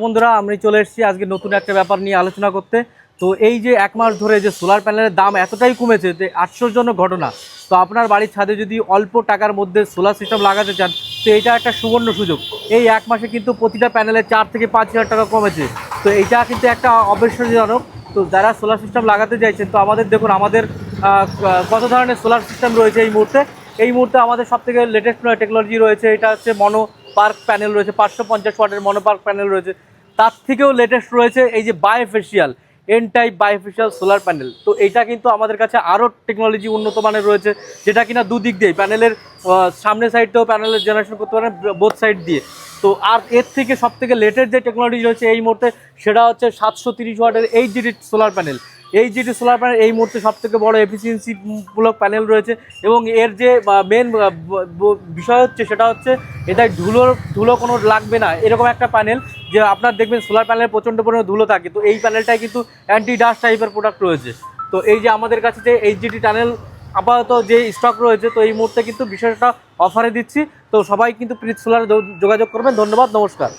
বন্ধুরা আমি চলে এসেছি আজকে নতুন একটা ব্যাপার নিয়ে আলোচনা করতে। তো এই যে এক মাস ধরে যে সোলার প্যানেলের দাম এতটাই কমেছে যে আশ্চর্যজনক ঘটনা। তো আপনার বাড়ির ছাদে যদি অল্প টাকার মধ্যে সোলার সিস্টেম লাগাতে চান তো এটা একটা সুবর্ণ সুযোগ। এই এক মাসে কিন্তু প্রতিটা প্যানেলে 4 থেকে 5 হাজার টাকা কমেছে। তো এইটা কিন্তু একটা অবিশ্বাসজনক। তো যারা সোলার সিস্টেম লাগাতে চাইছেন তো আমাদের দেখুন আমাদের কত ধরনের সোলার সিস্টেম রয়েছে এই মুহূর্তে আমাদের সবথেকে লেটেস্ট টেকনোলজি রয়েছে। এটা হচ্ছে মনো পার্ক প্যানেল রয়েছে, 550 ওয়াটের মনো পার্ক প্যানেল রয়েছে। তার থেকেও লেটেস্ট রয়েছে এই যে বায়োফেশিয়াল এন টাইপ বায়োফেশিয়াল সোলার প্যানেল। তো এটা কিন্তু আমাদের কাছে আরও টেকনোলজি উন্নত মানের রয়েছে, যেটা কিনা দুদিক দিয়ে প্যানেলের সামনের সাইডটাও প্যানেলের জেনারেশন করতে পারেন বোথ সাইড দিয়ে। তো আর এর থেকে সবথেকে লেটেস্ট যে টেকনোলজি রয়েছে এই মুহূর্তে সেটা হচ্ছে 730 ওয়াটের এইচজিটি সোলার প্যানেল। এইচজিটি সোলার প্যানেল এই মুহূর্তে সবথেকে বড় এফিসিয়েন্সি মূলক প্যানেল রয়েছে। এবং এর যে মেন বিষয় হচ্ছে সেটা হচ্ছে এটাই ধুলো কোনো লাগবে না, এরকম একটা প্যানেল যে আপনার দেখবেন সোলার প্যানেলে প্রচণ্ড পরিমাণে ধুলো থাকে। তো এই প্যানেলটাই কিন্তু অ্যান্টি ডাস্ট টাইপের প্রোডাক্ট রয়েছে। তো এই যে আমাদের কাছে যে এইচজিটি প্যানেল আপাতত যে স্টক রয়েছে তো এই মুহূর্তে কিন্তু বিশেষ একটা অফারে দিচ্ছি। তো সবাই কিন্তু প্রীত সোলারে যোগাযোগ করবেন। ধন্যবাদ, নমস্কার।